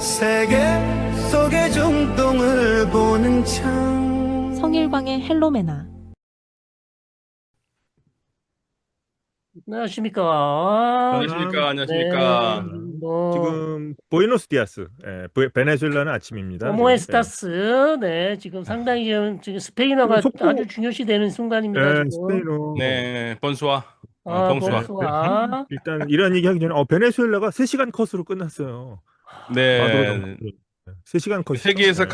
세계 속의 중동을 보는 창. 성일광의 헬로메나. 안녕하십니까. 안녕하십니까. 네, 안녕하십니까. 뭐, 지금 보이노스디아스, 베네수엘라는 아침입니다. 오모 지금. 에스타스, 네, 지금 상당히 지금 스페인어가 속보- 아주 중요시되는 순간입니다, 지금. 스페인어. 네, 번수아. 아, 봉수아. 봉수아. 일단 이런 얘기 하기 전에 베네수엘라가 3시간 컷으로 끝났어요. 마두로 네. 정부. 3시간 컷. 세계에서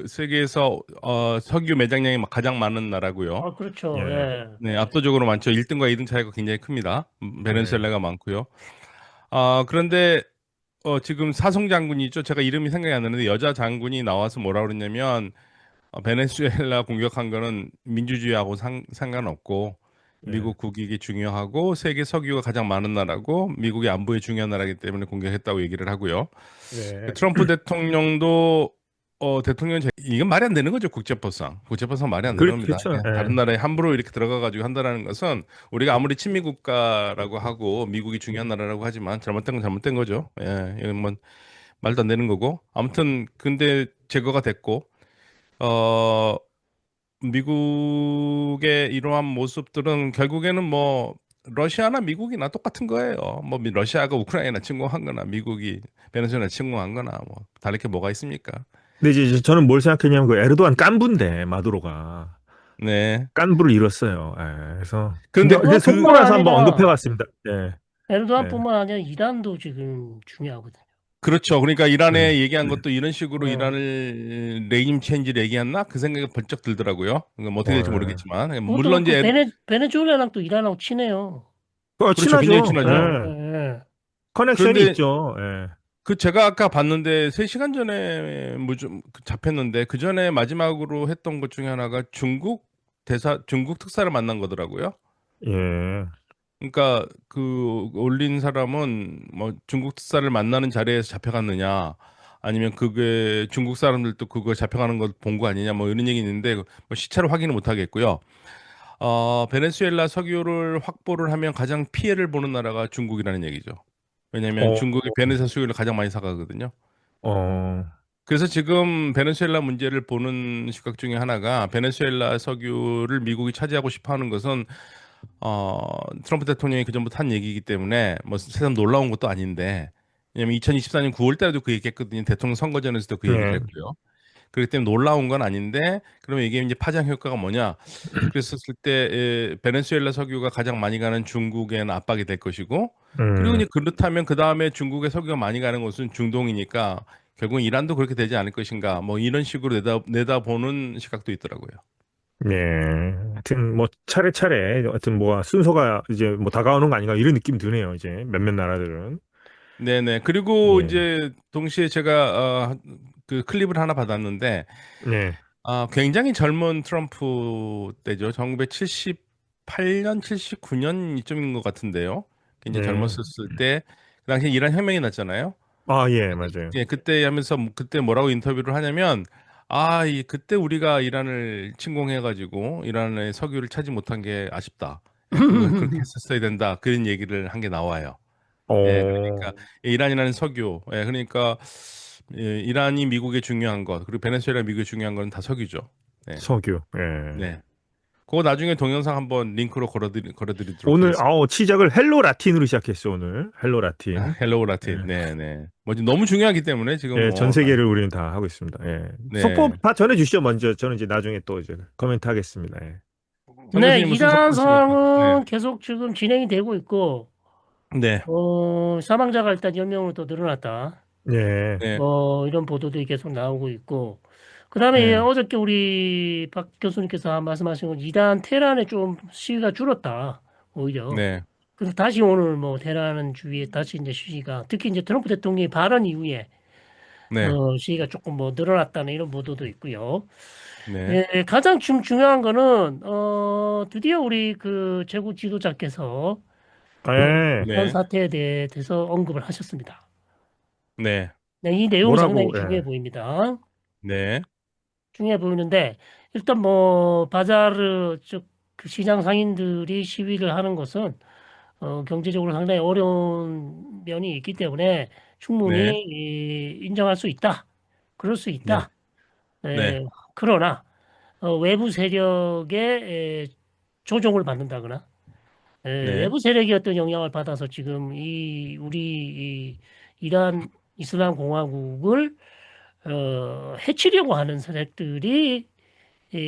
세계에서 석유 매장량이 가장 많은 나라고요. 아, 그렇죠. 예. 예. 네, 압도적으로 많죠. 1등과 2등 차이가 굉장히 큽니다. 베네수엘라가 많고요. 그런데 지금 사성 장군이 있죠. 제가 이름이 생각이 안 나는데 여자 장군이 나와서 뭐라 그랬냐면 베네수엘라 공격한 거는 민주주의하고 상관없고 미국 국익이 중요하고 세계 석유가 가장 많은 나라고 미국의 안보에 중요한 나라이기 때문에 공격했다고 얘기를 하고요. 네. 트럼프 대통령도 이건 말이 안 되는 거죠. 국제법상 말이 안 되는 겁니다. 그렇죠. 그냥 다른 나라에 함부로 이렇게 들어가 가지고 한다는 것은 우리가 아무리 친미 국가라고 하고 미국이 중요한 나라라고 하지만 잘못된 건 잘못된 거죠. 예, 이건 뭐 말도 안 되는 거고. 아무튼 근데 제거가 됐고 미국의 이러한 모습들은 결국에는 뭐 러시아나 미국이나 똑같은 거예요. 뭐 러시아가 우크라이나 침공한 거나 미국이 베네수엘라 침공한 거나 뭐 다를 게 뭐가 있습니까? 근데 이제 저는 뭘 생각했냐면 그 에르도안 깐부인데 마두로가 네. 깐부를 잃었어요. 예. 그래서 근데 이제 그뿐만 속고 나서 한번 아니라 언급해봤습니다. 예. 에르도안뿐만 아니라 이란도 지금 중요하거든요. 그렇죠. 그러니까 이란에 얘기한 네. 것도 이런 식으로 네. 이란을 레임 체인지를 얘기했나? 그 생각이 번쩍 들더라고요. 그러니까 뭐 어떻게 될지 네. 모르겠지만 그것도 물론 그렇고 이제 베네수엘라랑 또 이란하고 친해요. 그렇죠. 친하죠. 굉장히 친하죠. 예. 예. 커넥션이 그런데 있죠. 예. 제가 아까 봤는데 3시간 전에 뭐좀 잡혔는데 그 전에 마지막으로 했던 것 중에 하나가 중국 특사를 만난 거더라고요. 예. 그러니까 그 올린 사람은 뭐 중국 특사를 만나는 자리에서 잡혀갔느냐 아니면 그게 중국 사람들도 그거 잡혀가는 거 본 거 아니냐 뭐 이런 얘기 있는데 뭐 시차를 확인을 못 하겠고요. 베네수엘라 석유를 확보를 하면 가장 피해를 보는 나라가 중국이라는 얘기죠. 왜냐하면 어, 중국이 베네수엘라 석유를 가장 많이 사가거든요. 어, 그래서 지금 베네수엘라 문제를 보는 시각 중에 하나가 베네수엘라 석유를 미국이 차지하고 싶어 하는 것은 트럼프 대통령이 그전부터 한 얘기이기 때문에 뭐 새삼 놀라운 것도 아닌데 왜냐면 2024년 9월 달에도 그 얘기했거든요. 대통령 선거 전에서도 그 얘기를 네. 했고요. 그렇기 때문에 놀라운 건 아닌데 그러면 이게 이제 파장 효과가 뭐냐? 그랬었을 때 베네수엘라 석유가 가장 많이 가는 중국에는 압박이 될 것이고 그리고 이제 그렇다면 그 다음에 중국의 석유가 많이 가는 곳은 중동이니까 결국 이란도 그렇게 되지 않을 것인가 뭐 이런 식으로 내다보는 시각도 있더라고요. 네. 하여튼 뭐 차례차례 하여튼 뭐 순서가 이제 뭐 다가오는 거 아닌가 이런 느낌이 드네요. 이제 몇몇 나라들은. 네네. 그리고 예. 이제 동시에 제가 그 클립을 하나 받았는데 네. 굉장히 젊은 트럼프 때죠. 1978년, 79년 이쯤인 것 같은데요. 굉장히 네. 젊었을 때, 그 당시에 이란 혁명이 났잖아요. 아, 예, 맞아요. 예, 그때 하면서 그때 뭐라고 인터뷰를 하냐면, 그때 우리가 이란을 침공해가지고 이란의 석유를 차지 못한 게 아쉽다. 예, 그렇게 했었어야 된다. 그런 얘기를 한 게 나와요. 예, 어, 그러니까 이란이라는 석유, 그러니까 이란이 미국에 중요한 것, 그리고 베네수엘라 미국에 중요한 건 다 석유죠. 네. 석유. 예. 네. 그거 나중에 동영상 한번 링크로 걸어드리도록 오늘 하겠습니다. 시작을 헬로 라틴으로 시작했어, 오늘. 헬로 라틴. 헬로우 라틴. 네, 네. 뭐 지금 너무 중요하기 때문에 지금 예, 뭐 전 세계를 우리는 다 하고 있습니다. 예. 네. 속보 다 전해 주시죠, 먼저. 저는 이제 나중에 또 이제 코멘트 하겠습니다. 예. 정 네, 교수님은 이란 순서 있습니까? 상황은 계속 지금 진행이 되고 있고, 네. 사망자가 일단 10명으로 또 늘어났다. 예. 네. 이런 보도들이 계속 나오고 있고, 그 다음에 네. 어저께 우리 박 교수님께서 말씀하신 건 이란 테헤란에 좀 시위가 줄었다, 오히려. 네. 그래서 다시 오늘 뭐 테헤란 주위에 다시 이제 시위가, 특히 이제 트럼프 대통령의 발언 이후에 네. 시위가 조금 뭐 늘어났다는 이런 보도도 있고요. 네. 예, 가장 중요한 거는 드디어 우리 그 최고 지도자께서 예. 네. 이런 사태에 대해서 언급을 하셨습니다. 네. 네, 이 내용이 뭐라고, 상당히 예. 중요해 보입니다. 네. 중요해 보이는데 일단 뭐 바자르 즉 그 시장 상인들이 시위를 하는 것은 경제적으로 상당히 어려운 면이 있기 때문에 충분히 네, 인정할 수 있다. 그럴 수 네, 있다. 네, 그러나 외부 세력의 조종을 받는다거나 네, 외부 세력이 어떤 영향을 받아서 지금 우리 이란 이슬람 공화국을 해치려고 하는 세력들이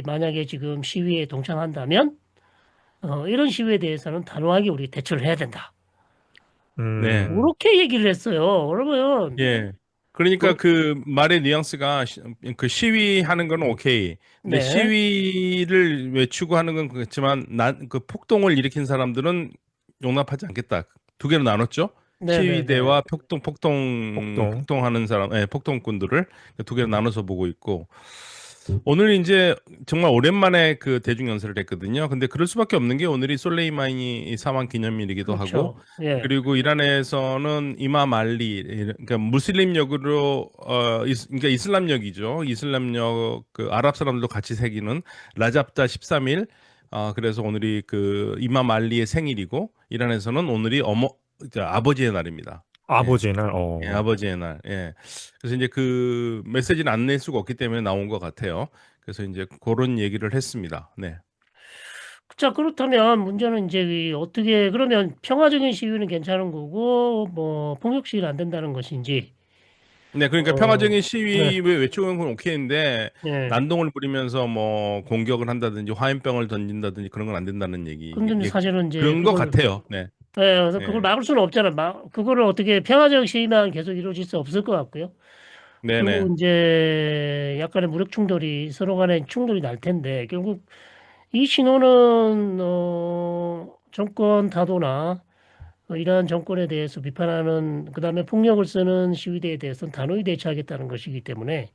만약에 지금 시위에 동참한다면 이런 시위에 대해서는 단호하게 우리 대처를 해야 된다. 네. 그렇게 얘기를 했어요. 그러면 예. 그러니까 그- 그 말의 뉘앙스가 그 시위하는 건 오케이. 근데 네, 시위를 왜 추구하는 건 그렇지만 그 폭동을 일으킨 사람들은 용납하지 않겠다. 두 개로 나눴죠. 네, 네, 네. 시위대와 폭동. 폭동하는 사람, 폭동꾼들을 두 개로 나눠서 보고 있고 오늘 이제 정말 오랜만에 그 대중 연설을 했거든요. 근데 그럴 수밖에 없는 게 오늘이 솔레이마니 사망 기념일이기도 하고 그렇죠. 예. 그리고 이란에서는 이맘 알리 그러니까 무슬림역으로 그러니까 이슬람역이죠. 이슬람역 그 아랍 사람들도 같이 새기는 라잡다 13일 그래서 오늘이 그 이맘 알리의 생일이고 이란에서는 오늘이 아버지의 날입니다. 예. 아버지의 날. 예, 아버지의 날. 예. 그래서 이제 그 메시지는 안 낼 수가 없기 때문에 나온 것 같아요. 그래서 이제 그런 얘기를 했습니다. 네. 자, 그렇다면 문제는 이제 어떻게 그러면 평화적인 시위는 괜찮은 거고 뭐 폭력 시위는 안 된다는 것인지. 네, 그러니까 어, 평화적인 네, 시위 외치는 건 오케이인데 네. 난동을 부리면서 뭐 공격을 한다든지 화염병을 던진다든지 그런 건 안 된다는 얘기. 근데 이제 사실은 이제 그런 것 그걸 같아요. 네. 그래서 그걸 네. 막을 수는 없잖아. 그거를 어떻게 평화적 시위만 계속 이루어질 수 없을 것 같고요. 네, 그리고 네. 이제 약간의 무력 충돌이 서로 간에 충돌이 날 텐데 결국 이 신호는 정권 타도나 이러한 정권에 대해서 비판하는 그다음에 폭력을 쓰는 시위대에 대해서는 단호히 대처하겠다는 것이기 때문에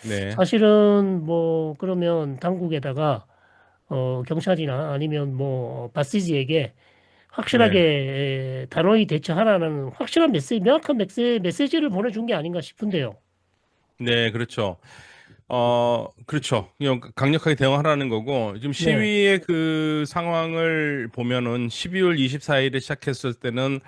네. 사실은 뭐 그러면 당국에다가 경찰이나 아니면 뭐 바시지에게 확실하게 네. 단호히 대처하라는 확실한 명확한 메시지를 보내준 게 아닌가 싶은데요. 네, 그렇죠. 그렇죠. 그냥 강력하게 대응하라는 거고, 지금 네, 시위의 그 상황을 보면은 12월 24일에 시작했을 때는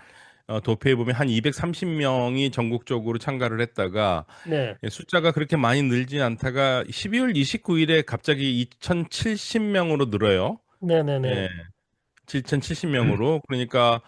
도표에 보면 한 230명이 전국적으로 참가를 했다가 네, 숫자가 그렇게 많이 늘지 않다가 12월 29일에 갑자기 2,070명으로 늘어요. 네, 네, 예, 네, 7,070명으로. 그러니까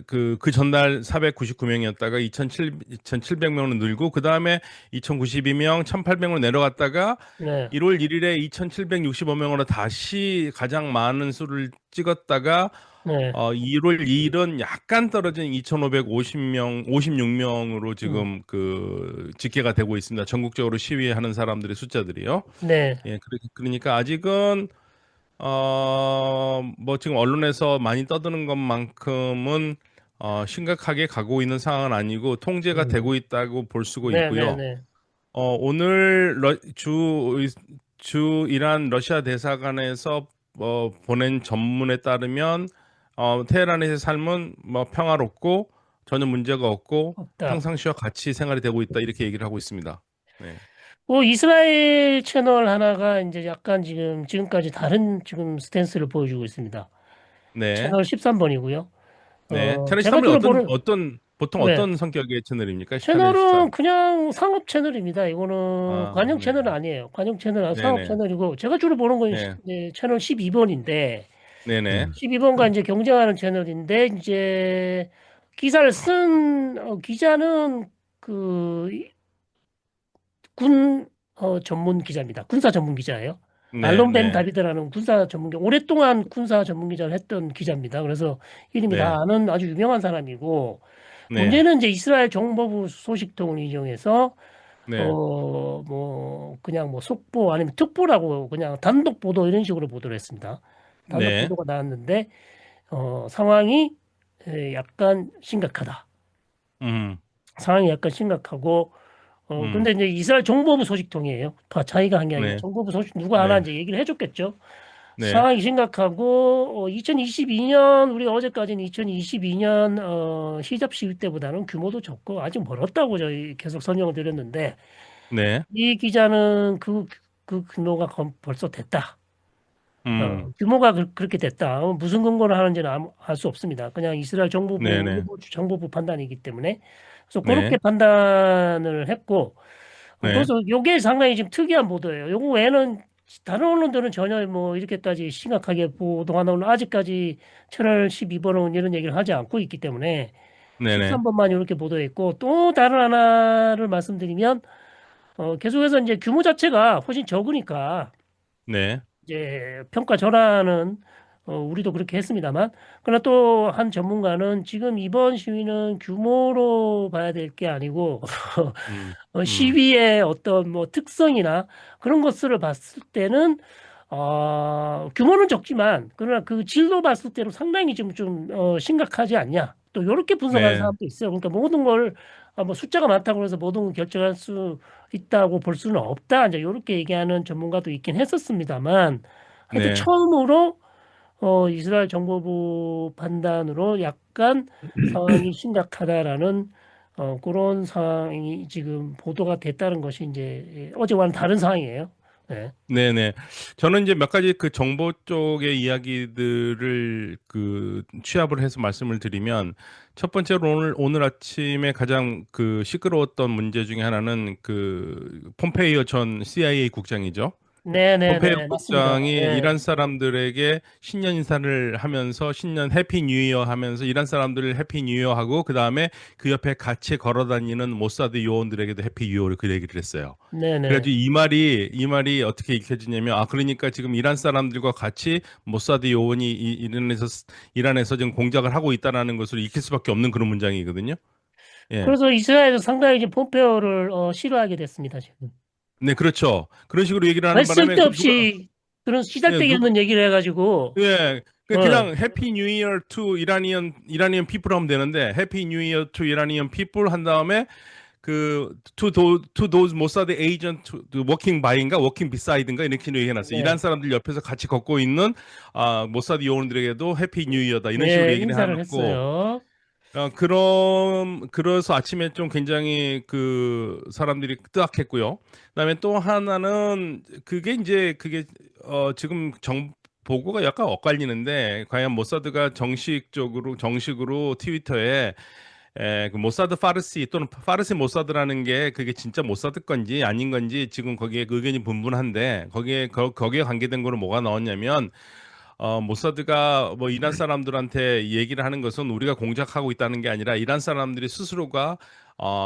그 전날 499명이었다가 2,700명으로 늘고 그 다음에 2,092명, 1,800명으로 내려갔다가 네, 1월 1일에 2,765명으로 다시 가장 많은 수를 찍었다가 네, 1월 2일은 약간 떨어진 2,550명, 56명으로 음, 지금 그 집계가 되고 있습니다. 전국적으로 시위하는 사람들의 숫자들이요. 네, 예, 그러니까 아직은 뭐 지금 언론에서 많이 떠드는 것만큼은 심각하게 가고 있는 상황은 아니고 통제가 음, 되고 있다고 볼 수가 네, 네, 있고요. 네, 오늘 주 이란 러시아 대사관에서 보낸 전문에 따르면 테헤란에서의 삶은 뭐 평화롭고 전혀 문제가 없고 없다. 평상시와 같이 생활이 되고 있다 이렇게 얘기를 하고 있습니다. 네, 이스라엘 채널 하나가 이제 약간 지금까지 다른 지금 스탠스를 보여주고 있습니다. 네, 채널 13번이고요. 네. 채널 제가 13은 주로 보는, 보통 네. 어떤 성격의 채널입니까? 채널 채널은 13. 그냥 상업 채널입니다. 이거는 아, 관영 네, 채널은 아니에요. 관영 채널은 네, 상업 네, 채널이고, 제가 주로 보는 건 네, 채널 12번인데, 네, 네, 12번과 이제 경쟁하는 채널인데, 이제 기사를 쓴 기자는 그 군 전문 기자입니다. 군사 전문 기자예요. 네, 알론 벤 네, 다비드라는 군사 전문 기자, 오랫동안 군사 전문 기자를 했던 기자입니다. 그래서 이름이 다 네, 아는 아주 유명한 사람이고, 네, 문제는 이제 이스라엘 정보부 소식통을 이용해서 네, 뭐 그냥 뭐 속보 아니면 특보라고 그냥 단독 보도 이런 식으로 보도를 했습니다. 단독 네, 보도가 나왔는데 상황이 약간 심각하다. 음, 상황이 약간 심각하고 음, 근데 이제 이스라엘 정보부 소식통이에요. 자기가 한 게 아니라 네, 정보부 소식 누가 하나 네, 이제 얘기를 해줬겠죠. 네, 상황이 심각하고 2022년 우리가 어제까지는 2022년 시잡 시위 때보다는 규모도 적고 아직 멀었다고 저희 계속 설명을 드렸는데 네, 이 기자는 그 규모가 벌써 됐다. 규모가 그렇게 됐다. 무슨 근거로 하는지는 알 수 없습니다. 그냥 이스라엘 정부부 네네. 정부부 판단이기 때문에 그래서 그렇게 네. 판단을 했고 네. 그래서 요게 상당히 지금 특이한 보도예요. 요거 외에는 다른 언론들은 전혀 뭐 이렇게까지 심각하게 보도하는 언론 아직까지 채널 12번은 이런 얘기를 하지 않고 있기 때문에 네네. 13번만 이렇게 보도했고 또 다른 하나를 말씀드리면 계속해서 이제 규모 자체가 훨씬 적으니까 네. 이제 평가 전환은 우리도 그렇게 했습니다만 그러나 또 한 전문가는 지금 이번 시위는 규모로 봐야 될 게 아니고 음. 시위의 어떤 뭐 특성이나 그런 것들을 봤을 때는 규모는 적지만 그러나 그 질도 봤을 때는 상당히 좀 심각하지 않냐. 또 이렇게 분석하는 네. 사람도 있어요. 그러니까 모든 걸 뭐 숫자가 많다고 해서 모든 걸 결정할 수 있다고 볼 수는 없다. 이제 이렇게 얘기하는 전문가도 있긴 했었습니다만 하여튼 네. 처음으로 이스라엘 정보부 판단으로 약간 상황이 심각하다라는 그런 상황이 지금 보도가 됐다는 것이 이제 어제와는 다른 상황이에요. 네. 네네. 저는 이제 몇 가지 그 정보 쪽의 이야기들을 그 취합을 해서 말씀을 드리면 첫 번째로 오늘 아침에 가장 그 시끄러웠던 문제 중에 하나는 그 폼페이오 전 CIA 국장이죠. 폼페이오 네네네 맞습니다. 국장이 네. 이란 사람들에게 신년 인사를 하면서 신년 해피 뉴 이어 하면서 이란 사람들을 해피 뉴 이어 하고 그 다음에 그 옆에 같이 걸어 다니는 모사드 요원들에게도 해피 뉴 이어를 그 얘기를 했어요. 네네. 그래가지고 이 말이 어떻게 읽혀지냐면 그러니까 지금 이란 사람들과 같이 모사드 요원이 이란에서 지금 공작을 하고 있다라는 것을 익힐 수밖에 없는 그런 문장이거든요. 예. 그래서 이스라엘도 상당히 이제 폼페오를 싫어하게 됐습니다 지금. 네, 그렇죠. 그런 식으로 얘기를 왜 하는 바람에 그 누가 쓸데없이 그런 예, 시잘데기 누가 없는 얘기를 해가지고 예. 어, 그냥 해피 뉴 이어 투 이라니언 피플 하면 되는데 해피 뉴 이어 투 이라니언 피플 한 다음에 그 to those 모사드 agent working by인가 working beside인가 이렇게 얘기해놨어요. 이란 네. 사람들 옆에서 같이 걷고 있는 모사드 요원들에게도 해피 뉴 이어다 이런 식으로 네, 얘기를 인사를 해놨고 했어요. 그래서 아침에 좀 굉장히 그 사람들이 뜨악했고요. 그다음에 또 하나는 그게 지금 보고가 약간 엇갈리는데 과연 모사드가 정식으로 트위터에 그 모사드 파르시 또는 파르시 모사드라는 게 그게 진짜 모사드 건지 아닌 건지 지금 거기에 의견이 분분한데 거기에 관계된 거로 뭐가 나왔냐면 모사드가 뭐 이란 사람들한테 얘기를 하는 것은 우리가 공작하고 있다는 게 아니라 이란 사람들이 스스로가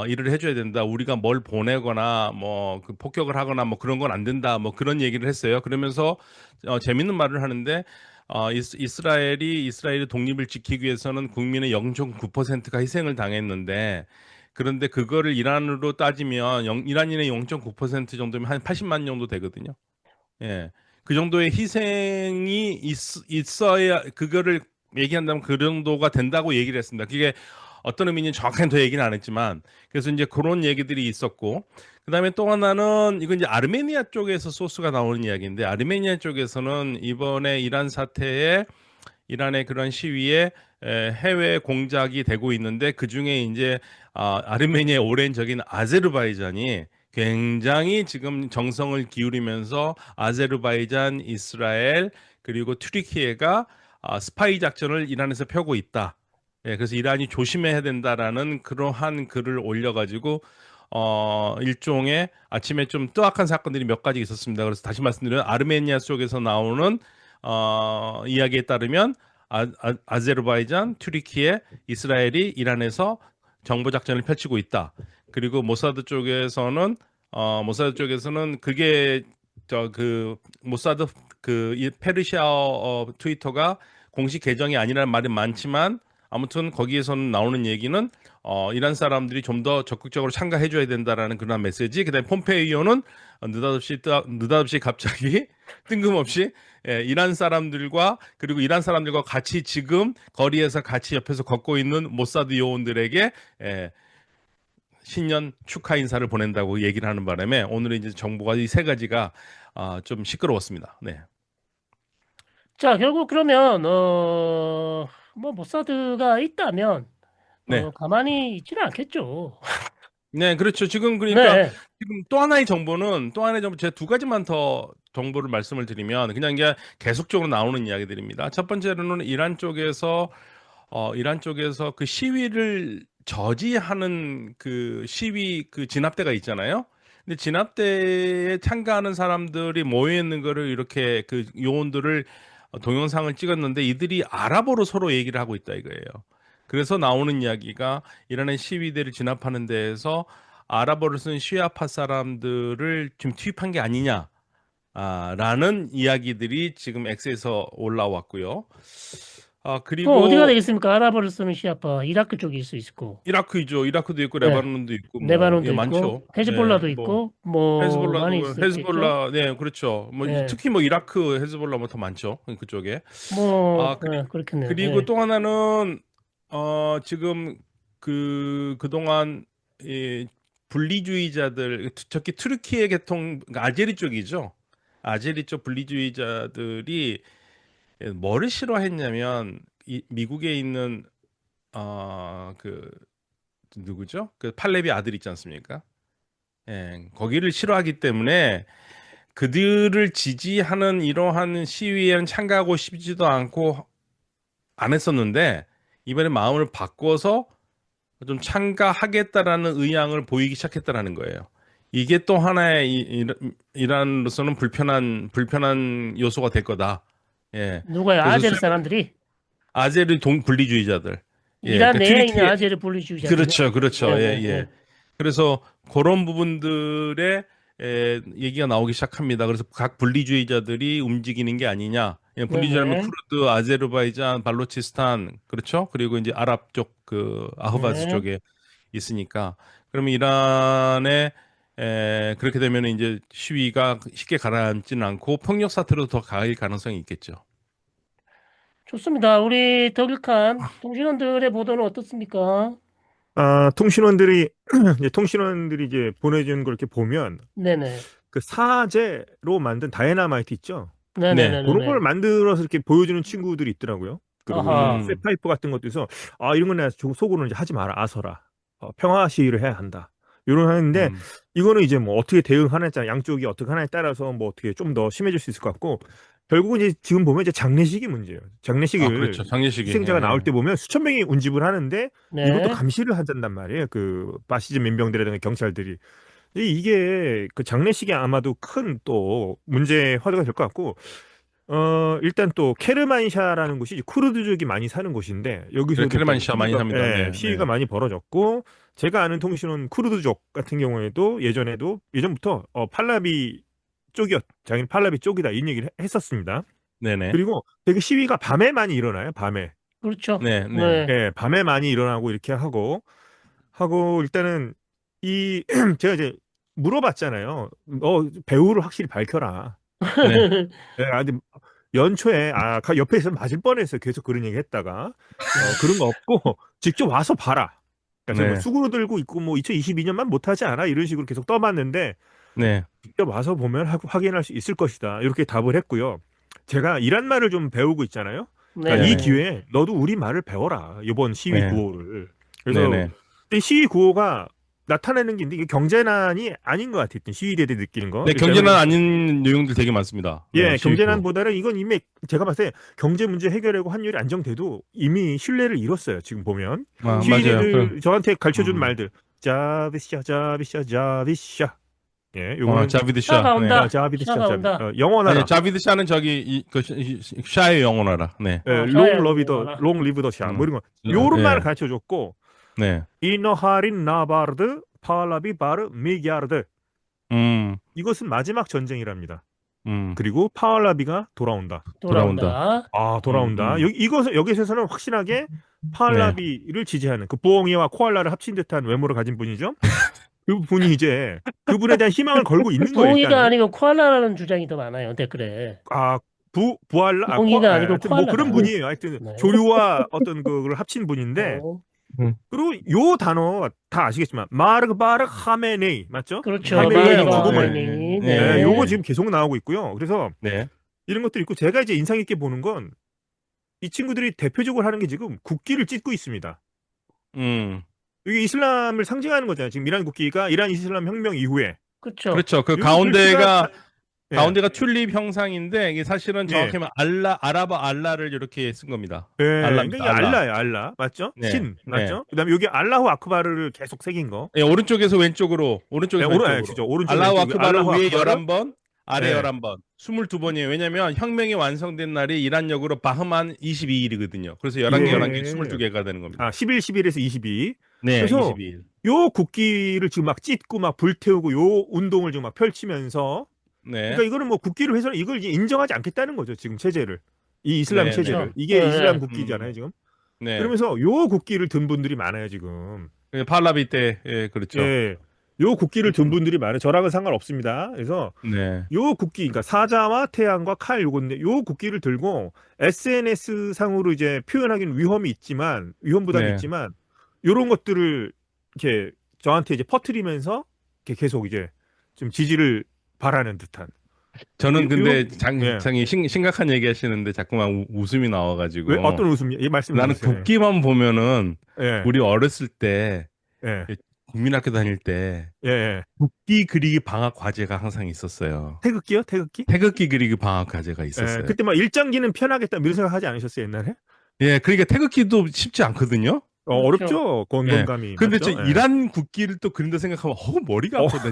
일을 해줘야 된다. 우리가 뭘 보내거나 뭐 그 폭격을 하거나 뭐 그런 건 안 된다. 뭐 그런 얘기를 했어요. 그러면서 재밌는 말을 하는데 이스라엘이 독립을 지키기 위해서는 국민의 0.9%가 희생을 당했는데 그런데 그거를 이란으로 따지면 이란인의 0.9% 정도면 한 80만 정도 되거든요. 예. 그 정도의 희생이 있어야 그거를 얘기한다면 그 정도가 된다고 얘기를 했습니다. 그게 어떤 의미인지 정확하게 더 얘기는 안 했지만 그래서 이제 그런 얘기들이 있었고 그다음에 또 하나는 이건 이제 아르메니아 쪽에서 소스가 나오는 이야기인데 아르메니아 쪽에서는 이번에 이란 사태에 이란의 그런 시위에 해외 공작이 되고 있는데 그 중에 이제 아르메니아의 오랜 적인 아제르바이잔이 굉장히 지금 정성을 기울이면서 아제르바이잔, 이스라엘 그리고 튀르키예가 스파이 작전을 이란에서 펴고 있다. 예, 그래서 이란이 조심해야 된다라는 그러한 글을 올려가지고 일종의 아침에 좀 뜨악한 사건들이 몇 가지 있었습니다. 그래서 다시 말씀드리면 아르메니아 쪽에서 나오는 이야기에 따르면 아제르바이잔, 튀르키예, 이스라엘이 이란에서 정보 작전을 펼치고 있다. 그리고 모사드 쪽에서는 그게 모사드 이 페르시아어 트위터가 공식 계정이 아니라는 말이 많지만 아무튼 거기에서는 나오는 얘기는 이란 사람들이 좀 더 적극적으로 참가해줘야 된다라는 그런 메시지. 그다음에 폼페이오는 느닷없이 갑자기 뜬금없이 그리고 이란 사람들과 같이 지금 거리에서 같이 옆에서 걷고 있는 모사드 요원들에게 신년 축하 인사를 보낸다고 얘기를 하는 바람에 오늘 이제 정보가 이 세 가지가 좀 시끄러웠습니다. 네. 자, 결국 그러면 뭐 모사드가 있다면 네. 가만히 있지는 않겠죠. 네, 그렇죠. 지금 그러니까 네. 지금 또 하나의 정보는 제가 두 가지만 더 정보를 말씀을 드리면 그냥 이게 계속적으로 나오는 이야기들입니다. 첫 번째로는 이란 쪽에서 그 시위를 저지하는 그 시위 그 진압대가 있잖아요. 근데 진압대에 참가하는 사람들이 모여 있는 거를 이렇게 그 요원들을 동영상을 찍었는데 이들이 아랍어로 서로 얘기를 하고 있다 이거예요. 그래서 나오는 이야기가 이란의 시위대를 진압하는 데에서 아랍어를 쓴 시아파 사람들을 지금 투입한 게 아니냐. 라는 이야기들이 지금 X에서 올라왔고요. 그럼 어디가 그리고 되겠습니까? 아랍어를 쓰는 시아파 이라크 쪽일 수 있고, 이라크이죠. 이라크도 있고 네. 레바논도 있고 레바논도 있고, 많죠. 네, 헤즈볼라도 뭐 있고, 뭐 많이 있겠죠. 헤즈볼라, 네, 그렇죠. 네. 특히 이라크 헤즈볼라 더 많죠. 그쪽에. 뭐 그리고, 그렇겠네요. 그리고 네. 또 하나는 지금 그동안 이 분리주의자들 특히 트르키예 계통 그러니까 아제리 쪽이죠. 아제리 쪽 분리주의자들이 뭐를 싫어했냐면 미국에 있는 그 누구죠? 그 팔레비 아들 있지 않습니까? 예, 거기를 싫어하기 때문에 그들을 지지하는 이러한 시위에는 참가하고 싶지도 않고 안 했었는데 이번에 마음을 바꿔서 좀 참가하겠다라는 의향을 보이기 시작했다라는 거예요. 이게 또 하나의 이란으로서는 불편한 요소가 될 거다. 예. 누가요? 그래서 아제르 사람들이 아제리 분리주의자들. 예. 이란 그러니까 내에 있는 튀르키예 아제르 분리주의자들. 그렇죠, 그렇죠. 네, 예, 네, 예. 네. 그래서 그런 부분들의 얘기가 나오기 시작합니다. 그래서 각 분리주의자들이 움직이는 게 아니냐. 예, 네, 분리주의자면 네. 쿠르드, 아제르바이잔, 발로치스탄, 그렇죠? 그리고 이제 아랍 쪽 그 아흐바즈 네. 쪽에 있으니까 그러면 이란에 그렇게 되면 이제 시위가 쉽게 가라앉지는 않고 폭력 사태로 더 가일 가능성이 있겠죠. 좋습니다. 우리 더글칸 통신원들의 보도는 어떻습니까? 통신원들이 통신원들이 이제 보내준 걸 이렇게 보면 네네. 그 사제로 만든 다이나마이트 있죠. 네. 그런 걸 네네네네. 만들어서 이렇게 보여주는 친구들이 있더라고요. 그리고 아하. 쇠파이프 같은 것도 있어. 이런 건 내가 속으로는 이제 하지 마라, 아서라. 평화 시위를 해야 한다. 이런 하는데 음. 이거는 이제 뭐 어떻게 대응하느냐, 양쪽이 어떻게 하나에 따라서 뭐 어떻게 좀 더 심해질 수 있을 것 같고 결국은 이제 지금 보면 이제 장례식이 문제예요. 장례식을 그렇죠. 장례식이. 희생자가 나올 예. 때 보면 수천 명이 운집을 하는데 이것도 네. 감시를 하잔단 말이에요. 그 파시즘 민병대라든가 경찰들이. 이게 그 장례식이 아마도 큰 또 문제 화두가 될 것 같고 일단 또 케르만샤라는 곳이 이제 쿠르드족이 많이 사는 곳인데 그래, 여기서도 또 케르만시아 많이 삽니다. 네, 시위가 네. 많이 벌어졌고 제가 아는 통신원 쿠르드족 같은 경우에도 예전부터 팔라비 자기는 팔라비 쪽이다 이런 얘기를 했었습니다. 네네. 그리고 되게 시위가 밤에 많이 일어나요. 밤에. 그렇죠. 네, 네. 네. 예, 밤에 많이 일어나고 이렇게 하고 일단은 이 제가 이제 물어봤잖아요. 배우를 확실히 밝혀라. 네. 예, 근데 연초에 옆에 있으면 맞을 뻔했어요. 계속 그런 얘기 했다가 그런 거 없고 직접 와서 봐라. 그러니까 뭐 네. 수그로 들고 있고 뭐 2022년만 못하지 않아 이런 식으로 계속 떠봤는데 네. 직접 와서 보면 확인할 수 있을 것이다. 이렇게 답을 했고요. 제가 이란 말을 좀 배우고 있잖아요. 그러니까 이 네네. 기회에 너도 우리 말을 배워라. 이번 시위 네. 구호를. 그래서 네네. 이 시위 구호가 나타내는 게 있는데 이게 경제난이 아닌 것 같아요. 시위대들이 느끼는 거. 네, 경제난 아닌 내용들 되게 많습니다. 예, 네, 시위구. 경제난보다는 이건 이미 제가 봤을 때 경제 문제 해결하고 환율이 안정돼도 이미 신뢰를 잃었어요. 지금 보면 맞아요. 시위대들 저한테 가르쳐준 음. 말들 자비샤 자비샤 자비샤 예, 요거는 자비드 샤가 샤. 온다. 네. 자비샤 샤가 자비 온다. 영원하라. 아니, 자비드 샤는 샤의 영혼하라. 네. 샤야 롱 리브 더 샤. 뭐 이런 거. 요런 네. 말을 가르쳐 줬고 네. 이너하린 나바르드 팔라비 바르 미갸르드. 이것은 마지막 전쟁이랍니다. 그리고 파알라비가 돌아온다. 돌아온다. 돌아온다. 여기서는 확실하게 파알라비를 지지하는 그 부엉이와 코알라를 합친 듯한 외모를 가진 분이죠. 그 분이 이제 그분에 대한 희망을 걸고 있는 거예요. 부엉이가 일단은. 아니고 코알라라는 주장이 더 많아요. 댓글에. 부알라 부엉이가 아니고 하여튼 뭐 그런 코알라다. 분이에요. 하여튼 네. 조류와 어떤 그걸 합친 분인데 그리고 요 단어 다 아시겠지만 마르바르 하메네이 맞죠? 그렇죠. 하메네이 마르바 죽음을. 하메네이. 네, 요거 지금 계속 나오고 있고요. 그래서 네. 이런 것도 있고 제가 이제 인상 깊게 보는 건 이 친구들이 대표적으로 하는 게 지금 국기를 찢고 있습니다. 이게 이슬람을 상징하는 거잖아요. 지금 이란 국기가 이란 이슬람 혁명 이후에 그렇죠. 그렇죠. 그 여기 가운데가 예. 가운데가 튤립 형상인데 이게 사실은 예. 정확히 말하면 아랍어 알라를 이렇게 쓴 겁니다. 예, 알라입니다. 이게 알라예요, 알라. 맞죠? 네. 신, 네. 맞죠? 그다음에 여기 알라후 아크바르를 계속 새긴 거. 예, 오른쪽에서 왼쪽으로 오른쪽에서 왼쪽으로. 그죠. 오른쪽 알라후 왼쪽. 아크바르 알라후 위에 아크바르? 11번, 아래 네. 11번. 22번이에요. 왜냐면 혁명이 완성된 날이 이란역으로 바흐만 22일이거든요. 그래서 11개, 예. 11개, 22개가 되는 겁니다. 아, 11에서 22. 네, 그래서 22일. 요 국기를 지금 막 찢고 막 불태우고 요 운동을 지금 막 펼치면서 네. 그러니까 이거는 뭐 국기를 해서 이걸 이제 인정하지 않겠다는 거죠. 지금 체제를. 이 이슬람 네, 체제를. 네. 이게 네. 이슬람 국기잖아요, 지금. 네. 그러면서 요 국기를 든 분들이 많아요, 지금. 팔라비 때, 예, 그렇죠. 예. 요 국기를 든 분들이 많아요. 저랑은 상관없습니다. 그래서 네. 요 국기, 그러니까 사자와 태양과 칼 요건데 요 국기를 들고 SNS 상으로 이제 표현하기는 위험부담이 네. 있지만 요런 것들을 이렇게 저한테 이제 퍼뜨리면서 이렇게 계속 이제 좀 지지를 바라는 듯한. 저는 근데 예. 장이 심각한 얘기 하시는데 자꾸만 웃음이 나와가지고. 왜 어떤 웃음? 예, 말씀 나는 주세요. 국기만 보면은 예. 우리 어렸을 때 예. 국민학교 다닐 때 예. 예. 국기 그리기 방학 과제가 항상 있었어요. 태극기요? 태극기? 태극기 그리기 방학 과제가 있었어요. 예. 그때 막 일장기는 편하겠다 이런 생각 하지 않으셨어요, 옛날에? 예, 그러니까 태극기도 쉽지 않거든요. 어렵죠. 건강감이. 근데 맞죠? 저 예. 이란 국기를 또 그린다 생각하면 머리가 아프다.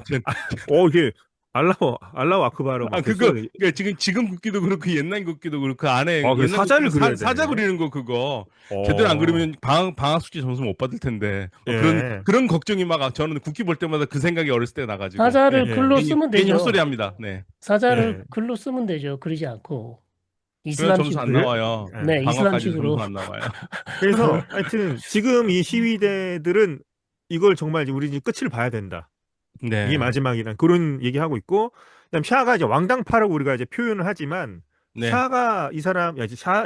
이게 알라우 아크바르 막 그러니까 지금 국기도 그렇고 옛날 국기도 그렇고 안에 그 옛날 사자를 국기도 그려야 사자 되네. 그리는 거 그거 제대로 안 그리면 방학 숙제 점수 못 받을 텐데 예. 그런 걱정이 막 저는 국기 볼 때마다 그 생각이 어렸을 때 나가지고 사자를 예, 글로 괜히 쓰면 괜히 되죠. 헛소리합니다. 네, 사자를 예. 글로 쓰면 되죠. 그리지 않고 그런 점수 안 이슬람식으로. 나와요. 예. 네, 방학까지 이슬람식으로. 점수 안 나와요. 그래서 하여튼 지금 이 시위대들은 이걸 정말 이제 우리 이제 끝을 봐야 된다. 네, 이게 마지막이란 그런 얘기하고 있고, 그다음 샤가 이제 왕당파라고 우리가 이제 표현을 하지만 네, 샤가 이 사람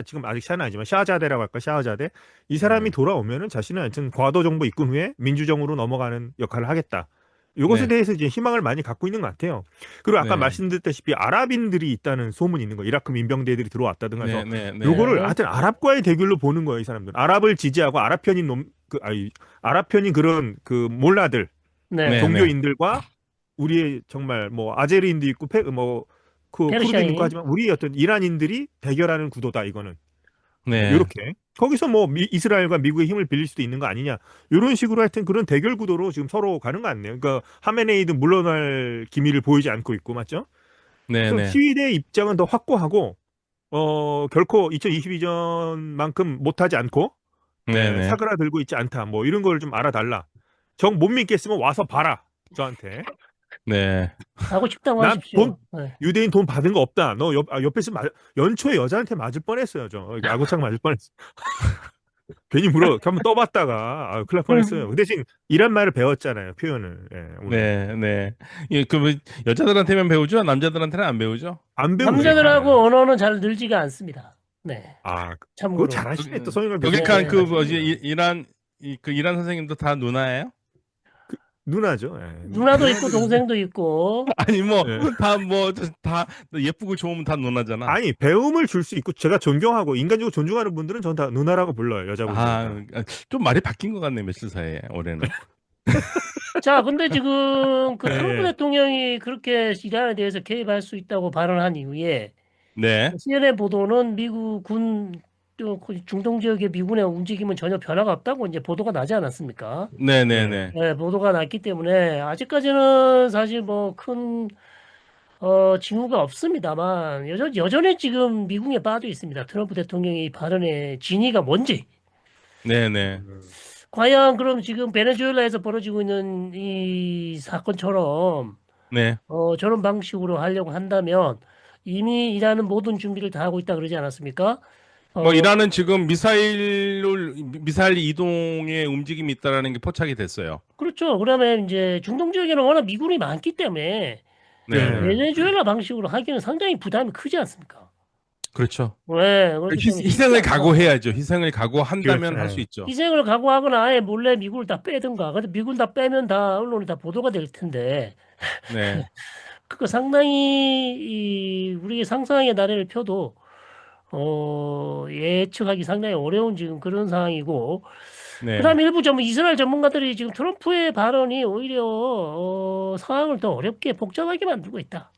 지금 아직 샤는 아니지만 샤자데라고 할까 샤자데 이 사람이 돌아오면은 자신은 하여튼 과도 정부 입군 후에 민주정으로 넘어가는 역할을 하겠다. 이것에 네. 대해서 이제 희망을 많이 갖고 있는 것 같아요. 그리고 아까 네. 말씀드렸다시피 아랍인들이 있다는 소문이 있는 거. 이라크 민병대들이 들어왔다든가 해서 네. 요거를 하여튼 아랍과의 대결로 보는 거예요, 이 사람들. 아랍을 지지하고 아랍 편인 아랍 편인 그런 그 몰라들, 네. 종교인들과 우리의 정말 뭐 아제리인도 있고 쿠르드인도 페르시아인. 있고 하지만 우리 어떤 이란인들이 대결하는 구도다 이거는. 네. 이렇게 거기서 뭐 이스라엘과 미국의 힘을 빌릴 수도 있는 거 아니냐. 이런 식으로 하여튼 그런 대결 구도로 지금 서로 가는 것 같네요. 그러니까 하메네이도 물러날 기미를 보이지 않고 있고 맞죠? 네, 그래서 네. 시위대의 입장은 더 확고하고 결코 2022년만큼 못하지 않고 네, 네. 사그라들고 있지 않다. 뭐 이런 걸 좀 알아달라. 정 못 믿겠으면 와서 봐라. 저한테. 네. 하고 싶다고 난 하십시오. 네. 유대인 돈 받은 거 없다. 너 옆에서 연초에 여자한테 맞을 뻔했어요. 저 아구창 맞을 뻔했어. 괜히 한번 떠봤다가 큰일 날 뻔했어요. 그 대신 이란 말을 배웠잖아요. 표현을. 예, 오늘. 네, 네. 예, 그 여자들한테만 배우죠? 남자들한테는 안 배우죠? 안 배우죠. 남자들하고 언어는 잘 늘지가 않습니다. 네. 그거 참고로. 잘하시네. 또 성인을 여기간 네. 그 뭐지 이란 선생님도 다 누나예요? 누나죠. 예. 누나도 있고 동생도 있고. 아니 뭐 네. 다 예쁘고 좋으면 다 누나잖아. 아니 배움을 줄 수 있고 제가 존경하고 인간적으로 존중하는 분들은 전 다 누나라고 불러요. 여자분들. 좀 말이 바뀐 것 같네 며칠 사이에 올해는. 자, 근데 지금 그 네. 트럼프 대통령이 그렇게 이란에 대해서 개입할 수 있다고 발언한 이후에 네, CNN 보도는 미국 또 중동 지역의 미군의 움직임은 전혀 변화가 없다고 이제 보도가 나지 않았습니까? 네, 네, 네. 네, 보도가 났기 때문에 아직까지는 사실 뭐 큰 징후가 없습니다만 여전히 지금 미국에 빠져 있습니다. 트럼프 대통령의 발언의 진위가 뭔지. 네, 네. 과연 그럼 지금 베네수엘라에서 벌어지고 있는 이 사건처럼 네. 저런 방식으로 하려고 한다면 이미 이란은 모든 준비를 다 하고 있다 그러지 않았습니까? 뭐 이란은 지금 미사일 이동의 움직임이 있다라는 게 포착이 됐어요. 그렇죠. 그러면 이제 중동 지역에는 워낙 미군이 많기 때문에 네, 네. 베네수엘라 방식으로 하기는 상당히 부담이 크지 않습니까? 그렇죠. 네, 그렇기 때문에 희생을 쉽지 않다. 각오해야죠. 희생을 각오한다면 그렇죠. 할 수 있죠. 희생을 각오하거나 아예 몰래 미군을 다 빼든가. 근데 미군 다 빼면 다 언론에 다 보도가 될 텐데 네, 그거 상당히 우리의 상상의 나래를 펴도 예측하기 상당히 어려운 지금 그런 상황이고 네. 그다음에 일부 이스라엘 전문가들이 지금 트럼프의 발언이 오히려 상황을 더 어렵게 복잡하게 만들고 있다.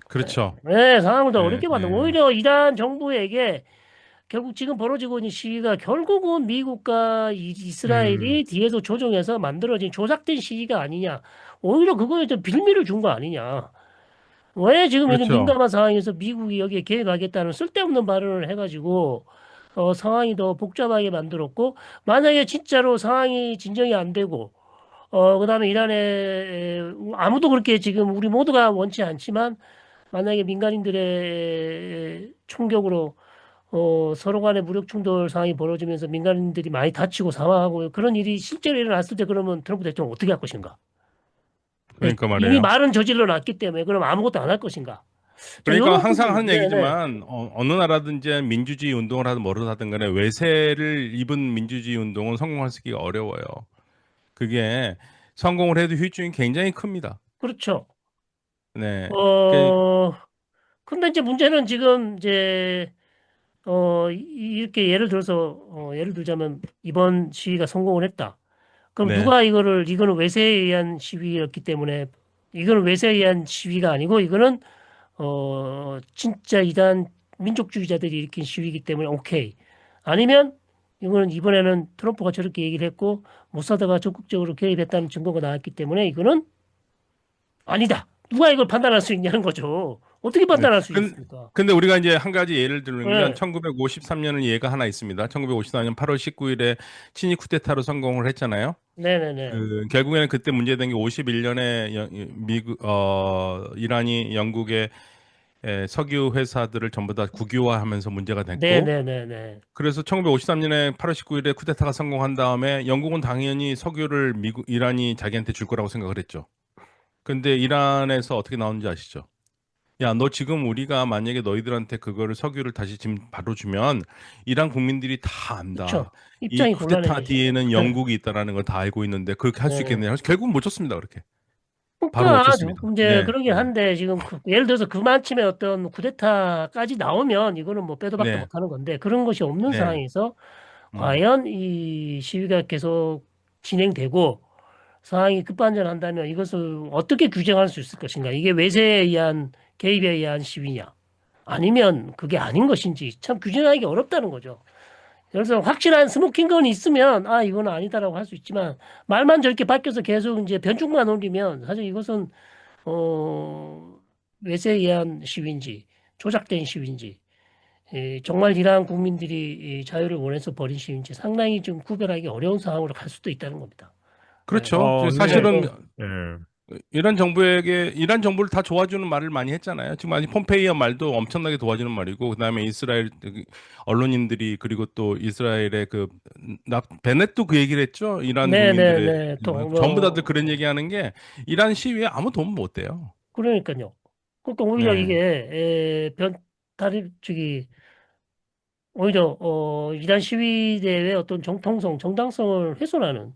그렇죠. 네, 상황을 더 네, 어렵게 만들고 네. 오히려 이란 정부에게 결국 지금 벌어지고 있는 시위가 결국은 미국과 음, 이스라엘이 뒤에서 조종해서 만들어진 조작된 시위가 아니냐. 오히려 그거에 좀 빌미를 준 거 아니냐. 왜 지금 이런 그렇죠. 민감한 상황에서 미국이 여기에 개입하겠다는 쓸데없는 발언을 해가지고 상황이 더 복잡하게 만들었고 만약에 진짜로 상황이 진정이 안 되고 그다음에 이란에 아무도 그렇게 지금 우리 모두가 원치 않지만 만약에 민간인들의 총격으로 서로 간의 무력 충돌 상황이 벌어지면서 민간인들이 많이 다치고 사망하고 그런 일이 실제로 일어났을 때 그러면 트럼프 대통령 어떻게 할 것인가? 네, 그러니까 이미 말이에요. 말은 저질러 놨기 때문에 그럼 아무것도 안 할 것인가? 자, 그러니까 이런 항상 부분, 하는 네네. 얘기지만 어느 나라든지 민주주의 운동을 하든 뭐를 하든 간에 외세를 입은 민주주의 운동은 성공하기가 어려워요. 그게 성공을 해도 후유증이 굉장히 큽니다. 그렇죠. 네. 그- 어, 근데 이제 문제는 지금 이제, 이렇게 예를 들어서, 예를 들자면 이번 시위가 성공을 했다. 그럼 네. 누가 이거는 외세에 의한 시위였기 때문에, 이거는 외세에 의한 시위가 아니고, 이거는, 진짜 이단 민족주의자들이 일으킨 시위이기 때문에 오케이. 아니면, 이거는 이번에는 트럼프가 저렇게 얘기를 했고, 모사드가 적극적으로 개입했다는 증거가 나왔기 때문에 이거는 아니다. 누가 이걸 판단할 수 있냐는 거죠. 어떻게 네. 판단할 수 있습니까? 근데 우리가 이제 한 가지 예를 들면 네. 1953년을 예가 하나 있습니다. 1954년 8월 19일에 친이 쿠데타로 성공을 했잖아요. 네네네. 결국에는 그때 문제된 게 51년에 미국 이란이 영국의 석유 회사들을 전부 다 국유화하면서 문제가 됐고 네네네네. 그래서 1953년에 8월 19일에 쿠데타가 성공한 다음에 영국은 당연히 석유를 이란이 자기한테 줄 거라고 생각을 했죠. 근데 이란에서 어떻게 나오는지 아시죠? 야, 너 지금 우리가 만약에 너희들한테 그거를 석유를 다시 지금 바로 주면 이란 국민들이 다 그쵸. 안다. 이 입장이 쿠데타 곤란해지죠. 뒤에는 영국이 있다라는 걸 다 알고 있는데 그렇게 할 수 네. 있겠냐? 그래서 결국은 못 줬습니다. 그렇게. 바로 못 그러니까 줬습니다. 이제 네, 그러긴 네, 한데 지금 예를 들어서 그만침에 어떤 쿠데타까지 나오면 이거는 뭐 빼도 박도 네, 못하는 건데 그런 것이 없는 네. 상황에서 음. 과연 이 시위가 계속 진행되고 상황이 급반전한다면 이것을 어떻게 규정할 수 있을 것인가? 이게 외세에 의한 개입에 의한 시위냐? 아니면 그게 아닌 것인지 참 규정하기 어렵다는 거죠. 그래서 확실한 스모킹건이 있으면 아 이거는 아니다라고 할 수 있지만 말만 저렇게 바뀌어서 계속 이제 변죽만 올리면 사실 이것은 어 외세에 의한 시위인지 조작된 시위인지 정말 이러한 국민들이 이 자유를 원해서 벌인 시위인지 상당히 좀 구별하기 어려운 상황으로 갈 수도 있다는 겁니다. 네. 그렇죠. 근데, 그러니까 사실은 이거 예. 이란 정부를 다 도와주는 말을 많이 했잖아요. 지금 아직 폼페이오 말도 엄청나게 도와주는 말이고, 그다음에 이스라엘 언론인들이 그리고 또 이스라엘의 베넷도 그 얘기를 했죠. 이란 국민들의 네네네 전부 다들 그런 얘기하는 게 이란 시위에 아무 도움 못 돼요. 그러니까요. 그러니까 오히려 이게 네, 다리 저기 오히려 이란 시위대의 어떤 정통성, 정당성을 훼손하는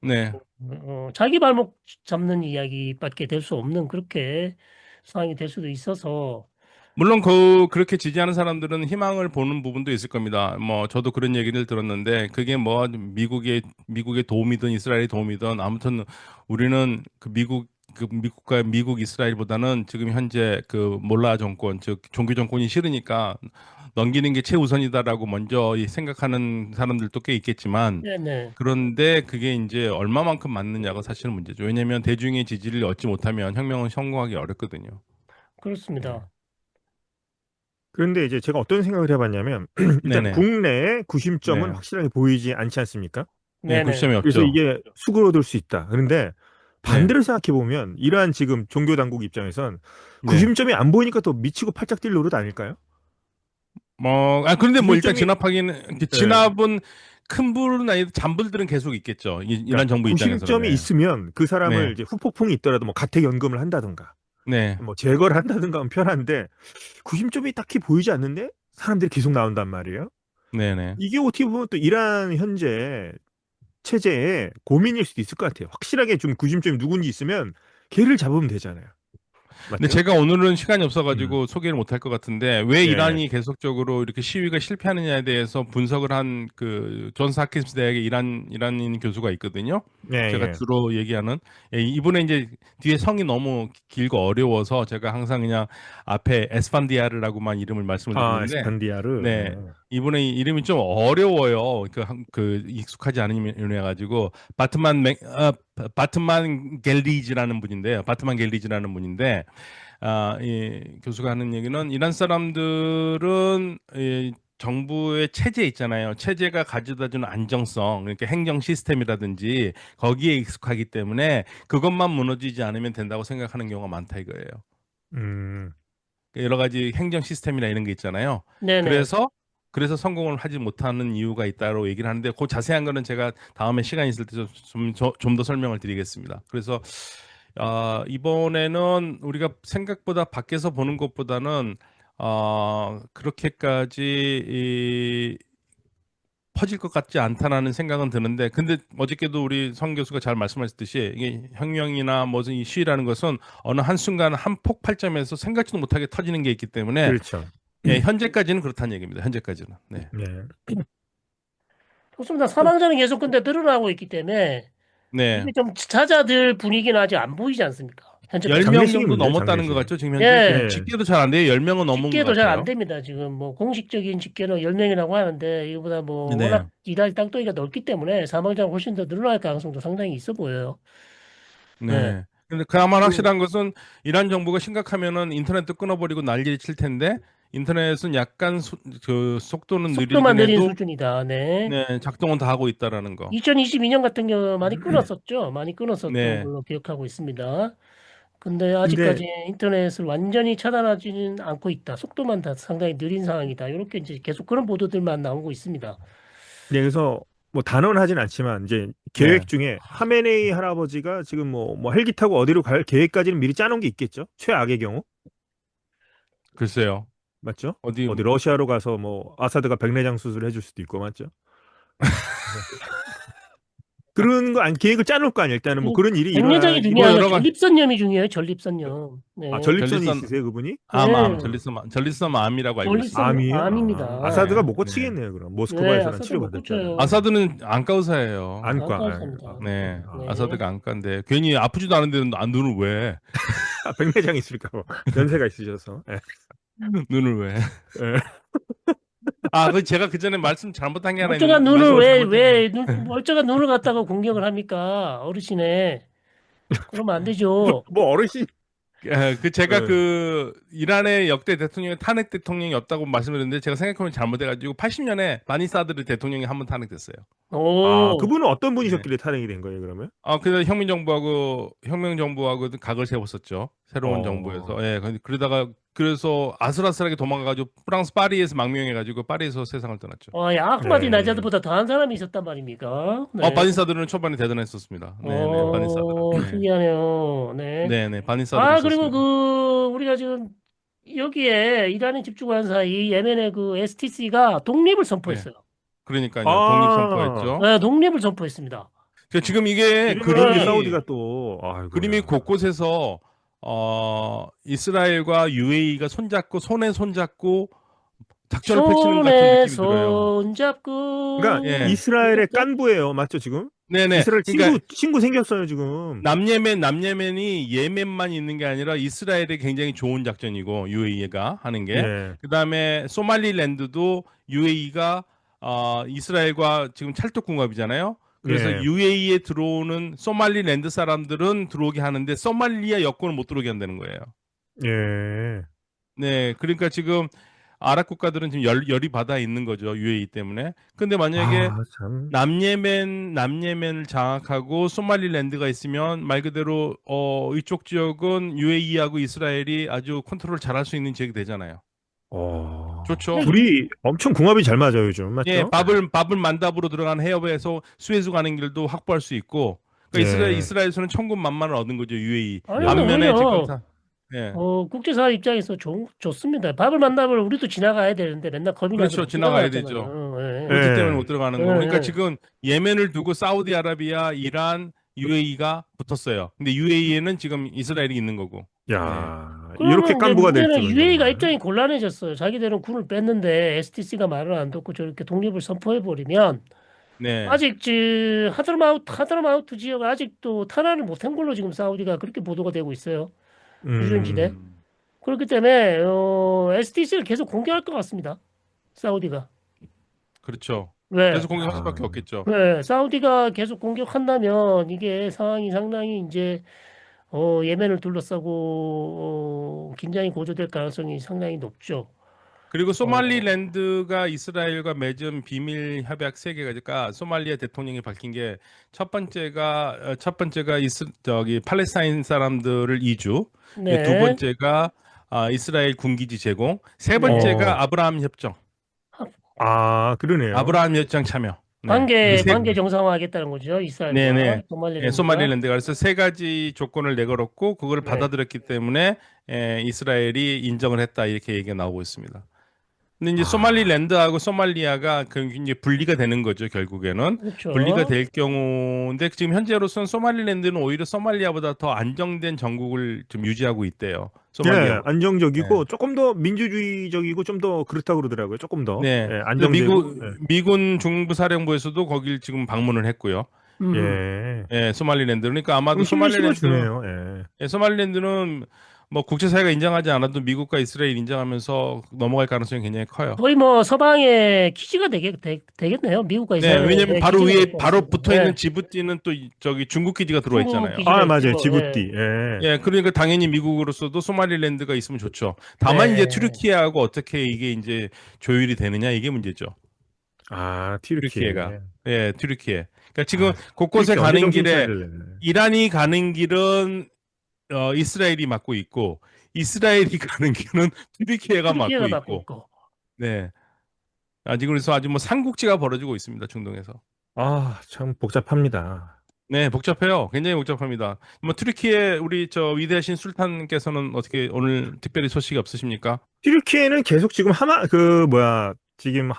네. 자기 발목 잡는 이야기밖에 될 수 없는 그렇게 상황이 될 수도 있어서 물론 그렇게 지지하는 사람들은 희망을 보는 부분도 있을 겁니다. 뭐 저도 그런 얘기를 들었는데 그게 뭐 미국의 도움이든 이스라엘의 도움이든 아무튼 우리는 미국과 미국 이스라엘보다는 지금 현재 그 몰라 정권 즉 종교 정권이 싫으니까 넘기는 게 최우선이다라고 먼저 생각하는 사람들도 꽤 있겠지만 네네 그런데 그게 이제 얼마만큼 맞느냐가 사실은 문제죠. 왜냐하면 대중의 지지를 얻지 못하면 혁명은 성공하기 어렵거든요. 네. 그렇습니다. 그런데 이제 제가 어떤 생각을 해봤냐면, 일단 네네. 국내의 구심점은 네. 확실하게 보이지 않지 않습니까? 네, 그 네네 시점이 그래서 없죠. 이게 수그러들 수 있다. 그런데 네, 반대로 생각해보면, 이러한 지금 종교당국 입장에선 네. 구심점이 안 보이니까 또 미치고 팔짝 뛸 노릇 아닐까요? 그런데 뭐 일단 구심점이, 예, 진압은 큰 불은 아니도 잔불들은 계속 있겠죠. 이란 그러니까 정부 입장에서는. 구심점이 네, 있으면 그 사람을 네, 이제 후폭풍이 있더라도 뭐 가택연금을 한다든가, 네, 뭐 제거를 한다든가 하면 편한데, 구심점이 딱히 보이지 않는데 사람들이 계속 나온단 말이에요. 네, 네. 이게 어떻게 보면 또 이란 현재 체제의 고민일 수도 있을 것 같아요. 확실하게 좀 구심점이 누군지 있으면 걔를 잡으면 되잖아요. 근데 맞죠? 제가 오늘은 시간이 없어가지고 소개를 못할 것 같은데 왜 예. 이란이 계속적으로 이렇게 시위가 실패하느냐에 대해서 분석을 한 그 존스 핫킨스 대학의 이란인 교수가 있거든요. 예, 제가 예. 주로 얘기하는 이분은 이제 뒤에 성이 너무 길고 어려워서 제가 항상 그냥 앞에 에스판디아르라고만 이름을 말씀을 아, 드리는데 에스판디아르. 네. 이분의 이름이 좀 어려워요. 그 익숙하지 않은 이름이라 가지고 바트만 겔리지라는 분인데요. 바트만 겔리지라는 분인데 이 교수가 하는 얘기는 이란 사람들은 이 정부의 체제 있잖아요. 체제가 가져다주는 안정성, 그러니까 행정 시스템이라든지 거기에 익숙하기 때문에 그것만 무너지지 않으면 된다고 생각하는 경우가 많다 이거예요. 음. 여러 가지 행정 시스템이나 이런 게 있잖아요. 네네. 그래서 성공을 하지 못하는 이유가 있다고 얘기를 하는데 그 자세한 거는 제가 다음에 시간 있을 때 좀 더 설명을 드리겠습니다. 그래서 이번에는 우리가 생각보다 밖에서 보는 것보다는 그렇게까지 퍼질 것 같지 않다라는 생각은 드는데 근데 어저께도 우리 성 교수가 잘 말씀하셨듯이 이게 혁명이나 무슨 이 시위라는 것은 어느 한순간 한 폭발점에서 생각지도 못하게 터지는 게 있기 때문에 그렇죠. 예, 현재까지는 그렇다는 얘기입니다. 현재까지는. 네. 네. 좋습니다. 사망자는 계속 근데 늘어나고 있기 때문에 네. 이게 좀 잦아들 분위기는 아직 안 보이지 않습니까? 현재까지. 10명 장례식이 정도 문제예요, 넘었다는 장례식. 것 같죠? 지금 현재 예. 네. 집계도 잘 안 돼요. 10명은 넘은 것 집계도 잘 안 같아요. 됩니다. 지금 뭐 공식적인 집계는 10명이라고 하는데 이거보다 뭐 네. 워낙 이달 땅덩이가 넓기 때문에 사망자가 훨씬 더 늘어날 가능성도 상당히 있어 보여요. 네. 네. 근데 그나마 확실한 것은 이란 정부가 심각하면은 인터넷도 끊어버리고 난리를 칠 텐데 인터넷은 약간 그 속도는 속도만 느리긴 느린 해도 수준이다. 네. 네, 작동은 다 하고 있다라는 거. 2022년 같은 경우 많이 끊었었죠. 많이 끊었었던 네. 걸로 기억하고 있습니다. 근데 근데 아직까지 인터넷을 완전히 차단하지는 않고 있다. 속도만 다 상당히 느린 상황이다. 이렇게 이제 계속 그런 보도들만 나오고 있습니다. 네, 그래서 뭐 단언하진 않지만 이제 네. 계획 중에 하메네이 할아버지가 지금 뭐 헬기 타고 어디로 갈 계획까지는 미리 짜놓은 게 있겠죠? 최악의 경우 글쎄요. 맞죠? 어디 어디 러시아로 가서 뭐 아사드가 백내장 수술을 해줄 수도 있고 맞죠? 그런 거 아니 계획을 짜놓을 거 아니야 일단은 뭐 그런 일이 백내장이 일어나기 중요해요. 여러 가지- 전립선염이 중요해요. 전립선염. 네. 전립선이 전립선- 있으세요 그분이? 암, 네. 전립선 암이라고 알고 있습니다. 암이에요? 암입니다. 아, 아사드가 네. 못 고치겠네요 그럼 네, 모스크바에서는 아사드 치료 못 받았잖아요. 고쳐요. 아사드는 안과 의사예요. 안과. 안과 의사입니다. 네. 네. 아사드가 안과인데 괜히 아프지도 않은데 눈을 왜? 아, 백내장 있으니까 뭐 연세가 있으셔서. 예. 눈을 왜? 예. 그 제가 그 전에 말씀 잘못한 게 하나 멀쩡한 있는데 눈을 말씀을 멀쩡한 눈을 갖다가 공격을 합니까? 어르신의. 그러면 안 되죠. 뭐 어르신. 제가 네. 그 이란의 역대 대통령이 탄핵 대통령이 없다고 말씀드렸는데 제가 생각해보면 잘못해가지고 80년에 바니사드르 대통령이 한 번 탄핵됐어요. 오. 아 그분은 어떤 분이셨길래 탄핵이 된 거예요 그러면? 그래서 혁명정부하고 각을 세웠었죠. 새로운 정부에서. 예, 그래서 아슬아슬하게 도망가가지고 프랑스 파리에서 망명해가지고 파리에서 세상을 떠났죠. 야, 아흐마디 네. 나자드보다 더한 사람이 있었단 말입니까? 네. 바니사드르는 초반에 대단했었습니다. 네, 바니사드르. 네. 특이하네요. 네. 네, 네, 바니사드르 그리고 있었습니다. 우리가 지금 여기에 이란에 집중한 사이 예멘의 그 STC가 독립을 선포했어요. 그러니까요. 아. 독립 선포했죠. 네, 독립을 선포했습니다. 지금 이게 이름이 그림이 사우디가 또 아이고야. 그림이 곳곳에서 이스라엘과 UAE가 손에 손잡고 작전을 펼치는 것 같은 손에 느낌이 들어요. 손잡고. 그러니까 예. 이스라엘의 깐부예요 맞죠 지금? 네네. 이스라엘 그러니까 친구 생겼어요 지금. 남예멘이 예멘만 있는 게 아니라 이스라엘에 굉장히 좋은 작전이고 UAE가 하는 게 예. 그다음에 소말리랜드도 UAE가 이스라엘과 지금 찰떡궁합이잖아요. 그래서 예. UAE에 들어오는 소말리랜드 사람들은 들어오게 하는데 소말리아 여권을 못 들어오게 한다는 거예요. 예. 네, 그러니까 지금 아랍 국가들은 지금 열이 받아 있는 거죠. UAE 때문에. 근데 만약에 참. 남예멘을 장악하고 소말리랜드가 있으면 말 그대로 이쪽 지역은 UAE하고 이스라엘이 아주 컨트롤 잘할 수 있는 지역이 되잖아요. 좋죠. 둘이 엄청 궁합이 잘 맞아요 요즘 맞죠? 예, 바블 만답으로 들어간 해협에서 수에즈 가는 길도 확보할 수 있고. 그러니까 예. 이스라엘에서는 천군만마를 얻은 거죠 UAE. 아니, 반면에 오히려 지금 예. 국제사회 입장에서 좋습니다. 밥을 만나면 우리도 지나가야 되는데 맨날 겁이 나서 그렇죠. 못 지나가야 지나갔잖아요. 예. 그렇기 예. 때문에 못 들어가는 거. 예, 그러니까 예. 지금 예멘을 두고 사우디아라비아, 이란, UAE가 붙었어요. 근데 UAE에는 지금 이스라엘이 있는 거고. 야, 이렇게 그러면 이제 깐부가 될 문제는 줄은 UAE가 정말. 입장이 곤란해졌어요. 자기들은 군을 뺐는데 STC가 말을 안 듣고 저렇게 독립을 선포해버리면 네. 아직 하드라마우트 지역 아직도 탈환을 못한 걸로 지금 사우디가 그렇게 보도가 되고 있어요. 주둔지대. 음. 그렇기 때문에 STC를 계속 공격할 것 같습니다. 사우디가. 그렇죠. 왜? 계속 공격할 수밖에 아, 없겠죠. 네, 사우디가 계속 공격한다면 이게 상황이 상당히 이제 예멘을 둘러싸고 긴장이 고조될 가능성이 상당히 높죠. 그리고 어, 소말리랜드가 이스라엘과 맺은 비밀 협약 세 개가 소말리아 대통령이 밝힌 게 첫 번째가 저기 팔레스타인 사람들을 이주, 그리고 두 네, 번째가 이스라엘 군기지 제공, 세 네. 번째가 어, 아브라함 협정, 그러네요. 아브라함 협정 참여. 네. 관계 이세 관계 정상화하겠다는 거죠. 이스라엘과 네네. 예, 소말리랜드가. 소말리랜드가 그래서 세 가지 조건을 내걸었고 그걸 네. 받아들였기 때문에 이스라엘이 인정을 했다 이렇게 얘기가 나오고 있습니다. 근데 이제 아, 소말리랜드하고 소말리아가 이제 분리가 되는 거죠, 결국에는. 분리가 그렇죠. 될 경우인데 지금 현재로서는 소말리랜드는 오히려 소말리아보다 더 안정된 정국을 좀 유지하고 있대요. 예, 소말리아보다. 네. 안정적이고 조금 더 민주주의적이고 좀 더 그렇다고 그러더라고요. 조금 더. 네. 예, 그래서 안정되고. 미군 중부사령부에서도 거길 지금 방문을 했고요. 예. 음. 예. 예, 소말리랜드. 그러니까 아마도 좀 힘을 실어주네요. 예. 소말리랜드는 뭐 국제사회가 인정하지 않아도 미국과 이스라엘 인정하면서 넘어갈 가능성이 굉장히 커요. 거의 뭐 서방의 기지가 되겠네요. 미국과 네, 왜냐면 이스라엘의 바로 기지가 될 위에 것 바로 같습니다. 붙어 있는 네. 지부티는 또 저기 중국 기지가 들어와 중국 있잖아요. 기지가 맞아요. 있고, 예. 지부티. 예. 예, 그러니까 당연히 미국으로서도 소말리랜드가 있으면 좋죠. 다만 이제 네. 튀르키예하고 어떻게 이게 이제 조율이 되느냐 이게 문제죠. 아, 튀르키예. 튀르키예가. 예, 튀르키예. 그러니까 지금 아, 곳곳에 튀르키예 언제 가는 정신 길에 차릴래네. 이란이 가는 길은 이스라엘이 막고 있고 이스라엘이 가는 길은 튀르키예가 막고 튀르키예가 맡고 있고. 있고. 네. 아직 그래서 아주 뭐 삼국지가 벌어지고 있습니다. 중동에서. 아, 참 복잡합니다. 네, 복잡해요. 굉장히 복잡합니다. 뭐 튀르키예 우리 저 위대하신 술탄께서는 어떻게 오늘 특별히 소식이 없으십니까? 튀르키예는 계속 지금 지금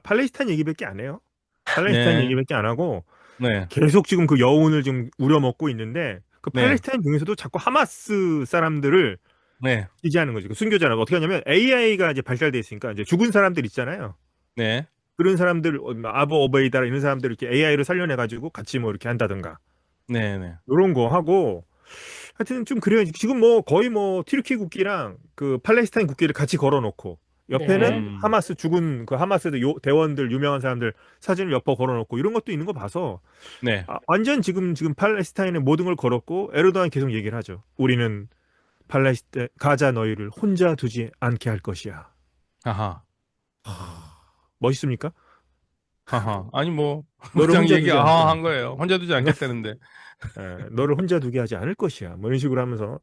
팔레스타인 얘기밖에 안 해요. 팔레스타인 네, 얘기밖에 안 하고 네, 계속 지금 그 여운을 지금 우려먹고 있는데 그 네, 팔레스타인 중에서도 자꾸 하마스 사람들을 네, 지지하는 거죠. 그 순교자라고 어떻게 하냐면 AI가 이제 발달돼 있으니까 이제 죽은 사람들 있잖아요. 네, 그런 사람들 아부 오베이다 이런 사람들 이렇게 AI로 살려내 가지고 같이 뭐 이렇게 한다든가 네, 네, 이런 거 하고 하여튼 좀 그래요. 지금 뭐 거의 뭐 튀르키 국기랑 그 팔레스타인 국기를 같이 걸어놓고 옆에는 네. 하마스 죽은 그 하마스 대원들 유명한 사람들 사진을 옆에 걸어놓고 이런 것도 있는 거 봐서 네, 완전 지금 팔레스타인에 모든 걸 걸었고 에르도안 계속 얘기를 하죠. 우리는 가자 너희를 혼자 두지 않게 할 것이야. 하하, 멋있습니까? 하하. 아니 뭐 너를 그냥 혼자 얘기 두지 아하 않게. 한 거예요. 혼자 두지 않겠다는데. 너를 혼자 두게 하지 않을 것이야. 뭐 이런 식으로 하면서.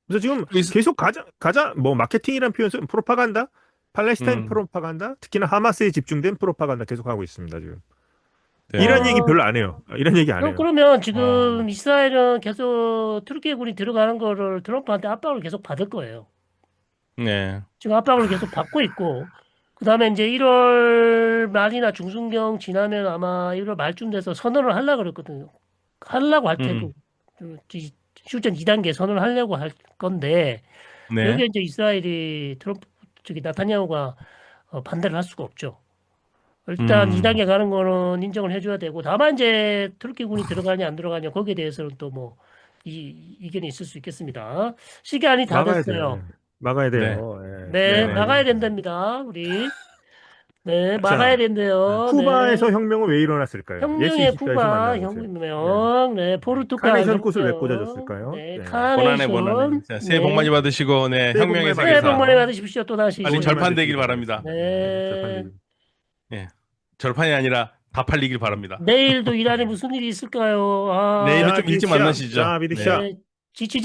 그래서 지금 또 계속 가자 뭐 마케팅이란 표현 쓰면 프로파간다, 팔레스타인 음, 프로파간다, 특히나 하마스에 집중된 프로파간다 계속 하고 있습니다 지금. 이란 네, 얘기 어, 별로 안 해요. 이란 얘기 안 해요. 그러면 아, 지금 이스라엘은 계속 투르키예 군이 들어가는 거를 트럼프한테 압박을 계속 받을 거예요. 네, 지금 압박을 계속 받고 있고, 그 다음에 이제 1월 말이나 중순경 지나면 아마 1월 말쯤 돼서 선언을 하려고 그랬거든요. 하려고 할 테고, 음, 휴전 2단계 선언을 하려고 할 건데, 네, 여기에 이제 이스라엘이 나타냐후가 반대를 할 수가 없죠. 일단 음, 2단계 가는 거는 인정을 해줘야 되고, 다만 이제 투르키 군이 들어가냐 안 들어가냐 거기에 대해서는 또 뭐, 이견이 있을 수 있겠습니다. 시간이 다 막아야 돼요. 됐어요. 막아야 네, 돼요. 네, 네, 네. 막아야 된답니다. 우리. 네, 막아야 자, 된대요. 네. 쿠바에서 혁명은 왜 일어났을까요? 예수 혁명의 24에서 쿠바, 만나보세요. 네. 혁명, 네, 포르투갈 카네이션 꽃을 왜 혁명, 꽂아줬을까요? 네, 네. 고난해 고난해. 카네이션, 자, 새해 복 네, 많이 받으시고 네, 새해 복 많이 혁명의 새해 복 세계사 많이 받으세요. 받으십시오. 또 다시. 빨리 좋은 일만 절판되길 되시길 바랍니다. 바라겠습니다. 네, 네, 절판되길. 예. 절판이 아니라 다 팔리길 바랍니다. 내일도 이 안에 무슨 일이 있을까요? 아, 내일은 자, 좀 일찍 비디샤. 만나시죠. 자, 네. 비디샤. 네, 지치자.